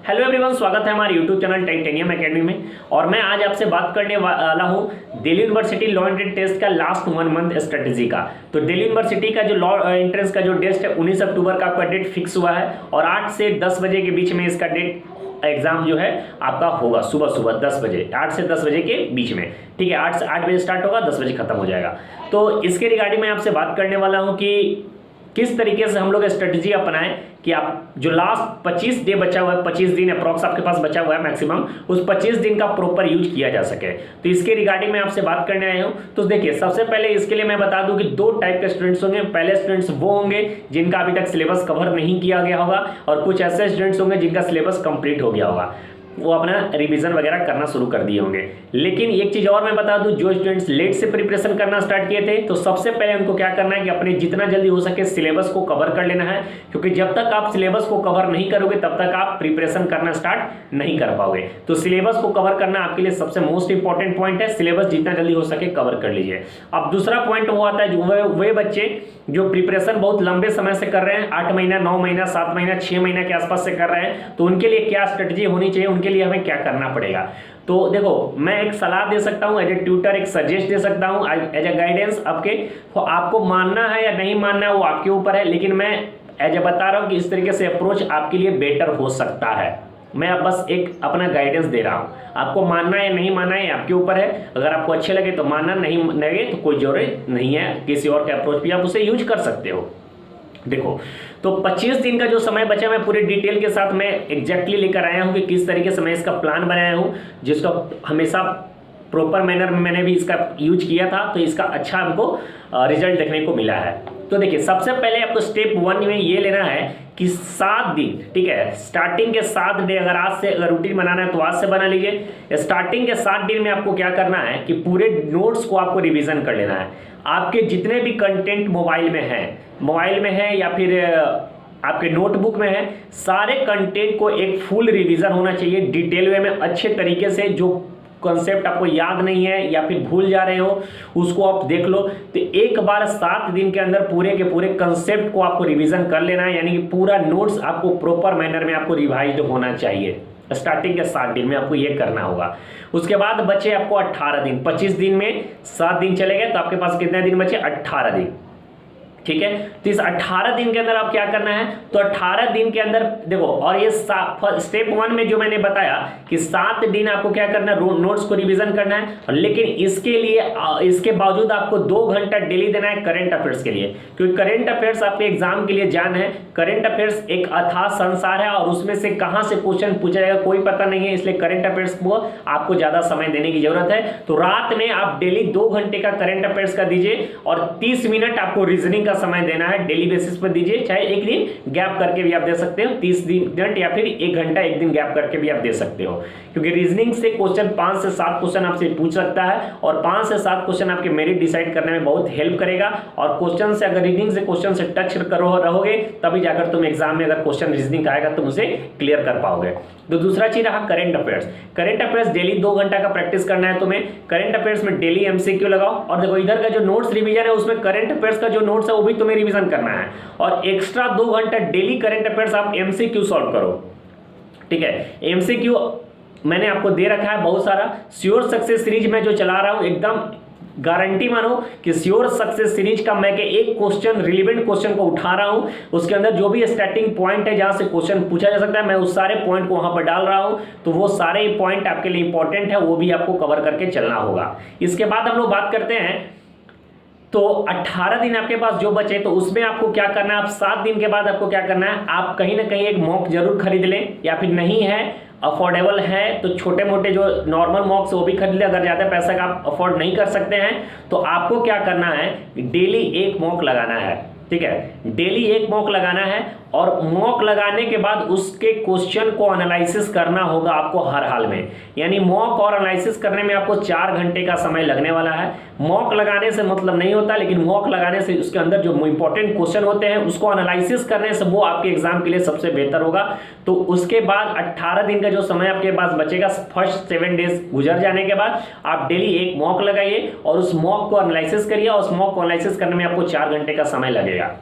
Hello everyone, स्वागत है हमारे यूट्यूब चैनल टाइटेनियम एकेडमी में। और मैं आज आपसे बात करने वाला हूं Delhi university law entrance test का लास्ट 1 मंथ स्ट्रेटेजी का। तो दिल्ली यूनिवर्सिटी का जो लॉ एंट्रेंस का जो टेस्ट है 19 अक्टूबर का आपका डेट फिक्स हुआ है और 8 से 10 बजे के बीच में इसका डेट एग्जाम जो है आपका होगा सुबह 10 बजे, 8 से 10 बजे के बीच में। ठीक है, 8 से 8 बजे स्टार्ट होगा, 10 बजे खत्म हो जाएगा। तो इसके रिगार्डिंग मैं आपसे बात करने वाला हूं कि किस तरीके से हम लोग स्ट्रेटजी अपनाएं कि आप जो लास्ट 25 डे बचा हुआ है, 25 दिन अप्रॉक्स आपके पास बचा हुआ है मैक्सिमम, उस 25 दिन का प्रॉपर यूज किया जा सके। तो इसके रिगार्डिंग मैं आपसे बात करने आया हूं। तो देखिए, सबसे पहले इसके लिए मैं बता दूं कि 2 टाइप के स्टूडेंट्स होंगे। पहले स्टूडेंट्स वो होंगे जिनका अभी तक सिलेबस कवर नहीं किया गया होगा और कुछ ऐसे स्टूडेंट्स होंगे जिनका सिलेबस कंप्लीट हो गया होगा, वो अपना रिवीजन वगैरह करना शुरू कर दिए होंगे। लेकिन एक चीज़ और मैं बता दूं, जो स्टूडेंट्स लेट से प्रिपरेशन करना स्टार्ट किए थे, तो सबसे पहले उनको क्या करना है कि अपने जितना जल्दी हो सके सिलेबस को कवर कर लेना है, क्योंकि जब तक आप सिलेबस को कवर नहीं करोगे तब तक आप प्रिपरेशन करना स्टार्ट नहीं कर पाओगे। तो सिलेबस को कवर करना आपके लिए सबसे मोस्ट इंपॉर्टेंट पॉइंट है। सिलेबस जितना जल्दी हो सके कवर कर लीजिए। अब दूसरा पॉइंट वो आता है जो वे बच्चे जो प्रिपरेशन बहुत लंबे समय से कर रहे हैं, 8 महीना, 9 महीना, 7 महीना, 6 महीना के आसपास से कर रहे हैं, तो उनके लिए क्या स्ट्रेटजी होनी चाहिए, उनके लिए हमें क्या करना पड़ेगा। तो देखो, मैं एक सलाह दे सकता हूं, एज ए ट्यूटर एक सजेस्ट दे सकता हूं, एज ए गाइडेंस आपके। तो आपको मानना है या नहीं मानना है वो आपके ऊपर है, लेकिन मैं एज ए बता रहा हूं कि इस तरीके से अप्रोच आपके लिए बेटर हो सकता है। मैं अब बस एक अपना गाइडेंस दे रहा हूं, आपको मानना है या नहीं मानना है आपके ऊपर है। अगर आपको अच्छे लगे तो मानना, नहीं लगे तो कोई जरूरत नहीं है, किसी और के अप्रोच भी आप उसे यूज कर सकते हो। देखो, तो 25 दिन का जो समय बचा, मैं पूरे डिटेल के साथ मैं एग्जैक्टली लेकर आया हूं कि किस तरीके से मैं इसका प्लान बनाया हूं, जिसका हमेशा प्रॉपर मैनर में मैंने भी इसका यूज किया था, तो इसका अच्छा हमको रिजल्ट देखने को मिला है। तो देखिए, सबसे पहले आपको स्टेप 1 में ये लेना है कि 7 दिन, ठीक है, स्टार्टिंग के 7 डे, अगर आज से अगर रूटीन बनाना है तो आज से बना लीजिए। स्टार्टिंग के 7 दिन में आपको क्या करना है कि पूरे नोट्स को आपको रिवीजन कर लेना है। आपके जितने भी कंटेंट मोबाइल में है या फिर आपके नोटबुक में है, सारे कंटेंट को एक फुल रिवीजन होना चाहिए डिटेल वे में, अच्छे तरीके से। जो कॉन्सेप्ट आपको याद नहीं है या फिर भूल जा रहे हो उसको आप देख लो। तो एक बार 7 दिन के अंदर पूरे के पूरे कॉन्सेप्ट को आपको रिवीजन कर लेना है, यानी कि पूरा नोट्स आपको प्रॉपर मैनर में आपको रिवाइज होना चाहिए। स्टार्टिंग के 7 दिन में आपको ये करना होगा। उसके बाद बचे आपको 18 दिन। 25 दिन में 7 दिन चले गए तो आपके पास कितने दिन बचे? 18 दिन। ठीक है, तो इस 18 दिन के अंदर आप क्या करना है, तो 18 दिन के अंदर देखो, और ये स्टेप 1 में जो मैंने बताया कि 7 दिन आपको क्या करना है, नोट्स को रिवीजन करना है। लेकिन इसके लिए इसके बावजूद आपको 2 घंटा डेली देना है करंट अफेयर्स के लिए, क्योंकि करंट अफेयर्स आपके एग्जाम के लिए जान है। करंट अफेयर्स एक अथाह संसार है और उसमें से कहां से क्वेश्चन पूछा जाएगा कोई पता नहीं है, इसलिए करंट अफेयर्स को आपको ज्यादा समय देने की जरूरत है। तो रात में आप डेली 2 घंटे का करंट अफेयर्स का दीजिए और 30 मिनट आपको रीजनिंग समय देना है। डेली बेसिस पर दीजिए, चाहे एक दिन गैप करके भी आप दे सकते हो, 30 मिनट या फिर 1 घंटा एक दिन गैप करके भी आप दे सकते हो, क्योंकि रीजनिंग से क्वेश्चन 5 से 7 क्वेश्चन आपसे पूछ सकता है और 5 से 7 क्वेश्चन आपके मेरिट डिसाइड करने में बहुत हेल्प करेगा। और क्वेश्चन से, अगर रीजनिंग से क्वेश्चन से टच रहोगे तभी जाकर तुम एग्जाम में अगर क्वेश्चन रीजनिंग आएगा तुम उसे क्लियर कर पाओगे। तो दूसरा चीज रहा current affairs. Current affairs daily 2 घंटा का प्रैक्टिस करना है तुम्हें। करंट अफेयर्स में डेली एमसीक्यू लगाओ और देखो, इधर का जो नोट्स रिवीजन है उसमें करंट अफेयर्स का जो नोट्स है वो भी तुम्हें रिवीजन करना है और एक्स्ट्रा 2 घंटा डेली करंट अफेयर्स आप एमसीक्यू सॉल्व करो। ठीक है, एमसीक्यू मैंने आपको दे रखा है बहुत सारा। श्योर सक्सेस सीरीज में जो चला रहा हूं, एकदम गारंटी मानो कि श्योर सक्सेस सीरीज का मैं एक क्वेश्चन, रिलेवेंट क्वेश्चन को उठा रहा हूं, उसके अंदर जो भी स्टार्टिंग पॉइंट है जहां से क्वेश्चन पूछा जा सकता है, मैं उस सारे पॉइंट को वहां पर डाल रहा हूं। तो वो सारे पॉइंट आपके लिए इंपॉर्टेंट है, वो भी आपको कवर करके चलना होगा। इसके बाद हम लोग बात करते हैं, तो 18 दिन आपके पास जो बचे, तो उसमें आपको क्या करना है, आप 7 दिन के बाद आपको क्या करना है, आप कहीं ना कहीं एक मॉक जरूर खरीद लें, या फिर नहीं है, अफोर्डेबल है तो छोटे मोटे जो नॉर्मल मॉक्स वो भी खरीद ले। अगर ज़्यादा पैसा का आप अफोर्ड नहीं कर सकते हैं तो आपको क्या करना है, डेली एक मॉक लगाना है। ठीक है, डेली एक मॉक लगाना है और मॉक लगाने के बाद उसके क्वेश्चन को एनालिसिस करना होगा आपको हर हाल में। यानी मॉक और एनालिसिस करने में आपको 4 घंटे का समय लगने वाला है। मॉक लगाने से मतलब नहीं होता, लेकिन मॉक लगाने से उसके अंदर जो इंपॉर्टेंट क्वेश्चन होते हैं उसको एनालिसिस करने से वो आपके एग्जाम के लिए सबसे बेहतर होगा। तो उसके बाद 18 दिन का जो समय आपके पास बचेगा, फर्स्ट 7 डेज गुजर जाने के बाद आप डेली एक मॉक लगाइए और उस मॉक को एनालिसिस करिए और उस मॉक को एनालिसिस करने में आपको 4 घंटे का समय लगेगा।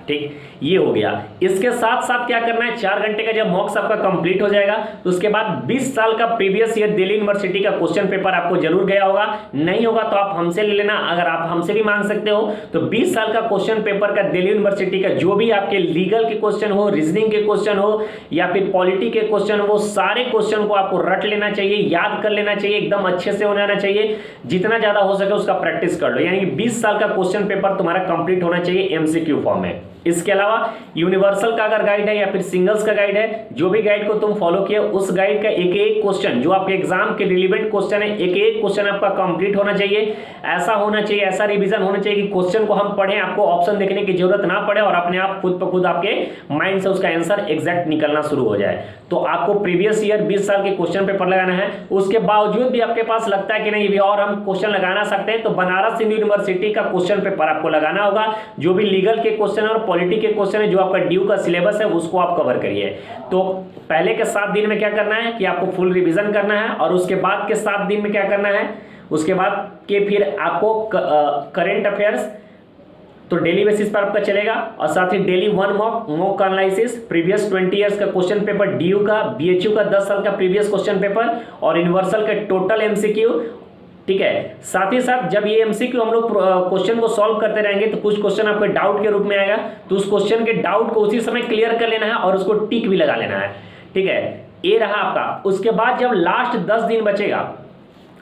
ठीक, ये हो गया। इसके साथ साथ क्या करना है, 4 घंटे का जब मॉक्स आपका कंप्लीट हो जाएगा तो उसके बाद 20 साल का प्रीवियस ईयर दिल्ली यूनिवर्सिटी का क्वेश्चन पेपर आपको जरूर गया होगा, नहीं होगा तो आप हमसे ले लेना, अगर आप हमसे भी मांग सकते हो। तो 20 साल का क्वेश्चन पेपर का दिल्ली यूनिवर्सिटी का जो भी आपके लीगल के क्वेश्चन हो, रीजनिंग के क्वेश्चन हो या फिर पॉलिटी के क्वेश्चन हो, वो सारे क्वेश्चन को आपको रट लेना चाहिए, याद कर लेना चाहिए, एकदम अच्छे से होना चाहिए, जितना ज्यादा हो सके उसका प्रैक्टिस कर लो। यानी कि 20 साल का क्वेश्चन पेपर तुम्हारा कंप्लीट होना चाहिए एमसीक्यू फॉर्म में। इसके अलावा यूनिवर्सल का अगर गाइड है या फिर सिंगल्स का गाइड है, जो भी गाइड को तुम फॉलो किए उस गाइड का एक एक क्वेश्चन जो आपके एग्जाम के रिलेवेंट क्वेश्चन है, एक एक क्वेश्चन आपका कंप्लीट होना चाहिए। ऐसा होना चाहिए, ऐसा रिवीजन होना चाहिए कि क्वेश्चन को हम पढ़ें, आपको ऑप्शन देखने की जरूरत ना पड़े और अपने आप खुद ब खुद आपके माइंड से उसका आंसर एग्जैक्ट निकलना शुरू हो जाए। तो आपको प्रीवियस ईयर 20 साल के क्वेश्चन पेपर लगाना है। उसके बावजूद भी आपके पास लगता है कि नहीं भी और हम क्वेश्चन लगाना सकते हैं, तो बनारस हिंदू यूनिवर्सिटी का क्वेश्चन पेपर आपको लगाना होगा। जो भी लीगल के क्वेश्चन और पॉलिटी के क्वेश्चन है, जो आपका ड्यू का सिलेबस है, उसको आप कवर करिए। तो पहले के 7 दिन में क्या करना है कि आपको फुल रिवीजन करना है, और उसके बाद के 7 दिन में क्या करना है, उसके बाद के फिर आपको करंट अफेयर्स तो डेली बेसिस पर आपका चलेगा, और साथ ही daily 1 mock analysis, previous 20 years का क्वेश्चन पेपर, डीयू का, बीएचयू का 10 साल का प्रीवियस क्वेश्चन पेपर और यूनिवर्सल का टोटल एमसीक्यू। ठीक है, साथ ही साथ जब ये एमसीक्यू हम लोग क्वेश्चन को सॉल्व करते रहेंगे तो कुछ क्वेश्चन आपके डाउट के रूप में आएगा, तो उस क्वेश्चन के डाउट को उसी समय क्लियर कर लेना है और उसको टिक भी लगा लेना है। ठीक है, ये रहा आपका। उसके बाद जब लास्ट 10 दिन बचेगा,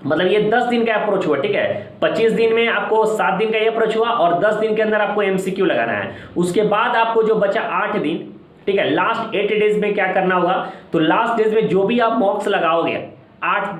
मतलब ये 10 दिन का अप्रोच हुआ, ठीक है, 25 दिन में आपको 7 दिन का ये अप्रोच हुआ और 10 दिन के अंदर आपको एमसीक्यू लगाना है। उसके बाद आपको जो बचा 8 दिन, ठीक है, लास्ट 8 डेज में क्या करना होगा, तो लास्ट डेज में जो भी आप मॉक्स लगाओगे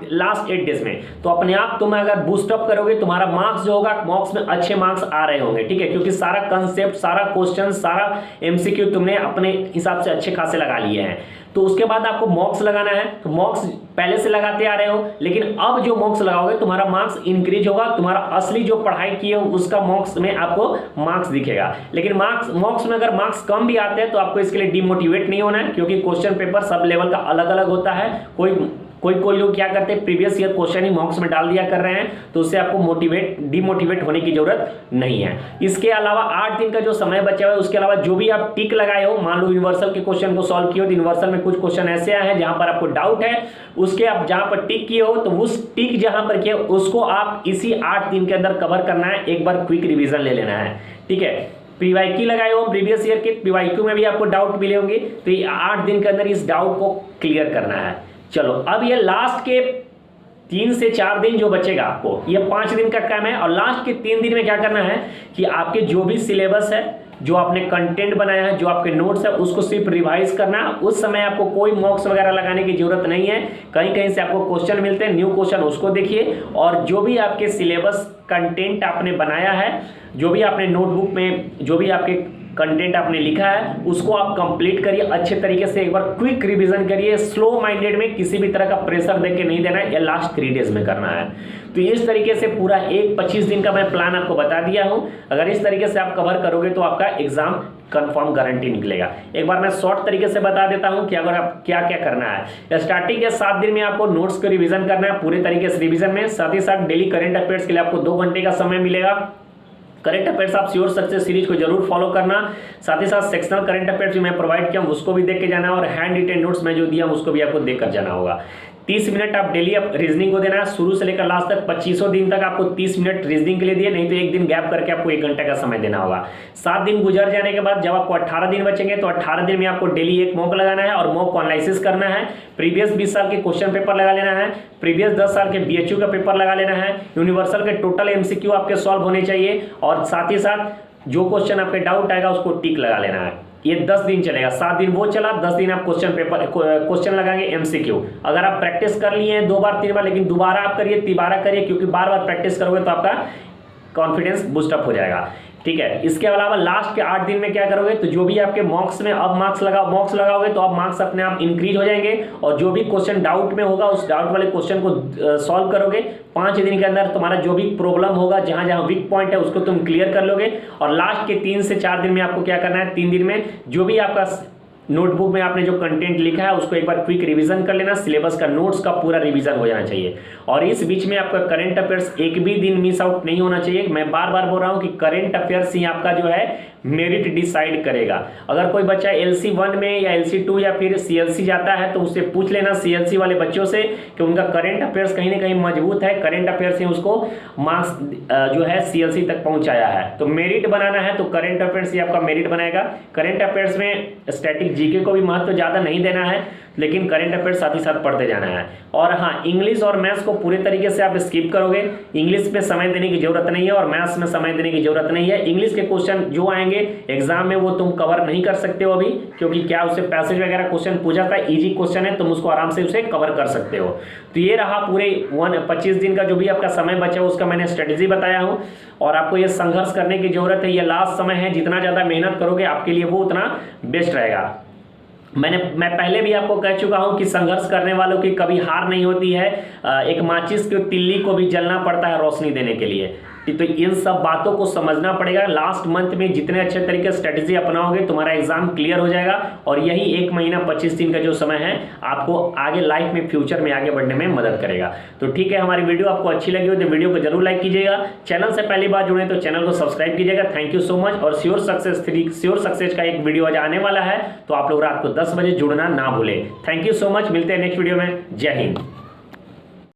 लास्ट 8 डेज में, तो अपने आप तुम अगर बूस्टअप करोगे, तुम्हारा मार्क्स जो होगा मॉक्स में अच्छे मार्क्स आ रहे होंगे। ठीक है, क्योंकि सारा कंसेप्ट, सारा क्वेश्चन, सारा एमसीक्यू तुमने अपने हिसाब से अच्छे खासे लगा लिए हैं। तो उसके बाद आपको मॉक्स लगाना है। तो मॉक्स पहले से लगाते आ रहे हो, लेकिन अब जो मॉक्स लगाओगे तुम्हारा मार्क्स इंक्रीज होगा, तुम्हारा असली जो पढ़ाई किए हो उसका मॉक्स में आपको मार्क्स दिखेगा। लेकिन मॉक्स में अगर मार्क्स कम भी आते हैं तो आपको इसके लिए डिमोटिवेट नहीं होना है, क्योंकि क्वेश्चन पेपर सब लेवल का अलग अलग होता है। कोई लोग क्या करते हैं, प्रीवियस ईयर क्वेश्चन ही मॉक्स में डाल दिया कर रहे हैं, तो उससे आपको डिमोटिवेट होने की जरूरत नहीं है। इसके अलावा 8 दिन का जो समय बचा हुआ है, उसके अलावा जो भी आप टिक लगाए हो, मान लो यूनिवर्सल के क्वेश्चन को सॉल्व किए हो तो यूनिवर्सल में कुछ क्वेश्चन ऐसे आए हैं जहां पर आपको डाउट है, उसके आप जहां पर टिक किए हो तो उस टिक जहां पर किए उसको आप इसी 8 दिन के अंदर कवर करना है, एक बार क्विक रिविजन ले लेना है। ठीक है, पीवाईक्यू लगाए हो प्रीवियस ईयर के, पीवाईक्यू में भी आपको डाउट मिले होंगे, तो ये 8 दिन के अंदर इस डाउट को क्लियर करना है। चलो, अब ये लास्ट के 3 से 4 दिन जो बचेगा आपको, ये 5 दिन का काम है, और लास्ट के 3 दिन में क्या करना है कि आपके जो भी सिलेबस है, जो आपने कंटेंट बनाया है, जो आपके नोट्स है, उसको सिर्फ रिवाइज करना है। उस समय आपको कोई मॉक्स वगैरह लगाने की जरूरत नहीं है। कहीं कहीं से आपको क्वेश्चन मिलते हैं, न्यू क्वेश्चन उसको देखिए, और जो भी आपके सिलेबस कंटेंट आपने बनाया है, जो भी आपने नोटबुक में जो भी आपके कंटेंट आपने लिखा है, उसको आप कंप्लीट करिए अच्छे तरीके से। एक बार क्विक रिवीजन करिए, स्लो माइंडेड में, किसी भी तरह का प्रेशर देके नहीं देना है, या लास्ट 3 डेज में करना है। तो इस तरीके से पूरा 25 दिन का मैं प्लान आपको बता दिया हूं। अगर इस तरीके से आप कवर करोगे तो आपका एग्जाम कंफर्म गारंटी निकलेगा। एक बार मैं शॉर्ट तरीके से बता देता हूं कि अगर आप क्या क्या करना है। स्टार्टिंग के 7 दिन में आपको नोट्स को रिवीजन करना है पूरे तरीके से रिवीजन में, साथ ही साथ डेली करंट अफेयर्स के लिए आपको 2 घंटे का समय मिलेगा। करंट अफेयर्स आप श्योर सक्सेस सीरीज को जरूर फॉलो करना, साथ ही साथ सेक्शनल करंट अफेयर्स जो मैं प्रोवाइड किया उसको भी देख के जाना, और हैंड रिटेन नोट्स में जो दिया उसको भी आपको देख कर जाना होगा। 30 मिनट आप डेली रीजनिंग को देना है, शुरू से लेकर लास्ट तक 2500 दिन तक आपको 30 मिनट रीजनिंग के लिए दिए, नहीं तो एक दिन गैप करके आपको 1 घंटे का समय देना होगा। 7 दिन गुजर जाने के बाद जब आपको 18 दिन बचेंगे तो 18 दिन में आपको डेली 1 मॉक लगाना है और मॉक एनालिसिस करना है। प्रीवियस 20 साल के क्वेश्चन पेपर लगा लेना है, प्रीवियस 10 साल के बीएचयू का पेपर लगा लेना है, यूनिवर्सल के टोटल एमसीक्यू आपके सॉल्व होने चाहिए, और साथ ही साथ जो क्वेश्चन आपके डाउट आएगा उसको टिक लगा लेना है। ये 10 दिन चलेगा, 7 दिन वो चला, 10 दिन आप क्वेश्चन लगाएंगे एमसीक्यू। अगर आप प्रैक्टिस कर लिए हैं 2 बार 3 बार, लेकिन दोबारा आप करिए, तिबारा करिए, क्योंकि बार बार प्रैक्टिस करोगे तो आपका कॉन्फिडेंस बूस्टअप हो जाएगा। ठीक है, इसके अलावा लास्ट के 8 दिन में क्या करोगे, तो जो भी आपके मॉक्स में अब मॉक्स लगाओगे तो अब मार्क्स अपने आप इंक्रीज हो जाएंगे, और जो भी क्वेश्चन डाउट में होगा उस डाउट वाले क्वेश्चन को सॉल्व करोगे। 5 दिन के अंदर तुम्हारा जो भी प्रॉब्लम होगा, जहां जहां वीक पॉइंट है उसको तुम क्लियर कर लोगे। और लास्ट के 3 से 4 दिन में आपको क्या करना है, 3 दिन में जो भी आपका नोटबुक में आपने जो कंटेंट लिखा है उसको एक बार क्विक रिवीजन कर लेना, सिलेबस का नोट्स का पूरा रिवीजन हो जाना चाहिए। और इस बीच में आपका करंट अफेयर्स एक भी दिन मिस आउट नहीं होना चाहिए। मैं बार बार बोल रहा हूं कि करंट अफेयर्स ही आपका जो है मेरिट डिसाइड करेगा। अगर कोई बच्चा LC1 में या LC2 या फिर CLC जाता है तो उससे पूछ लेना CLC वाले बच्चों से कि उनका करंट अफेयर्स कहीं ना कहीं मजबूत है, करंट अफेयर्स ही उसको मार्क्स जो है CLC तक पहुंचाया है। तो मेरिट बनाना है तो करंट अफेयर्स ही आपका मेरिट बनाएगा। करंट अफेयर्स में स्टैटिक जीके को भी महत्व ज़्यादा नहीं देना है, लेकिन करंट अफेयर्स साथ ही साथ पढ़ते जाना है। और हाँ, इंग्लिश और मैथ्स को पूरे तरीके से आप स्किप करोगे। इंग्लिश में समय देने की जरूरत नहीं है और मैथ्स में समय देने की जरूरत नहीं है। इंग्लिश के क्वेश्चन जो आएंगे एग्जाम में वो तुम कवर नहीं कर सकते हो अभी, क्योंकि क्या उससे पैसेज वगैरह क्वेश्चन पूछा था, इजी क्वेश्चन है, तुम उसको आराम से उसे कवर कर सकते हो। तो ये रहा पूरे 25 दिन का जो भी आपका समय बचा है उसका मैंने स्ट्रेटेजी बताया हूँ। और आपको ये संघर्ष करने की जरूरत है, ये लास्ट समय है, जितना ज़्यादा मेहनत करोगे आपके लिए वो उतना बेस्ट रहेगा। मैं पहले भी आपको कह चुका हूं कि संघर्ष करने वालों की कभी हार नहीं होती है। एक माचिस की तिल्ली को भी जलना पड़ता है रोशनी देने के लिए। तो इन सब बातों को समझना पड़ेगा। लास्ट मंथ में जितने अच्छे तरीके से स्ट्रेटेजी अपनाओगे तुम्हारा एग्जाम क्लियर हो जाएगा। और यही 1 महीना 25 दिन का जो समय है आपको आगे लाइफ में, फ्यूचर में आगे बढ़ने में मदद करेगा। तो ठीक है, हमारी वीडियो आपको अच्छी लगी हो तो वीडियो को जरूर लाइक कीजिएगा। चैनल से पहली बार जुड़े तो चैनल को सब्सक्राइब कीजिएगा। Thank you so much. और श्योर सक्सेस का एक वीडियो आज आने वाला है, तो आप लोग रात को 10 बजे जुड़ना ना भूलें। Thank you so much. मिलते हैं नेक्स्ट वीडियो में। जय हिंद।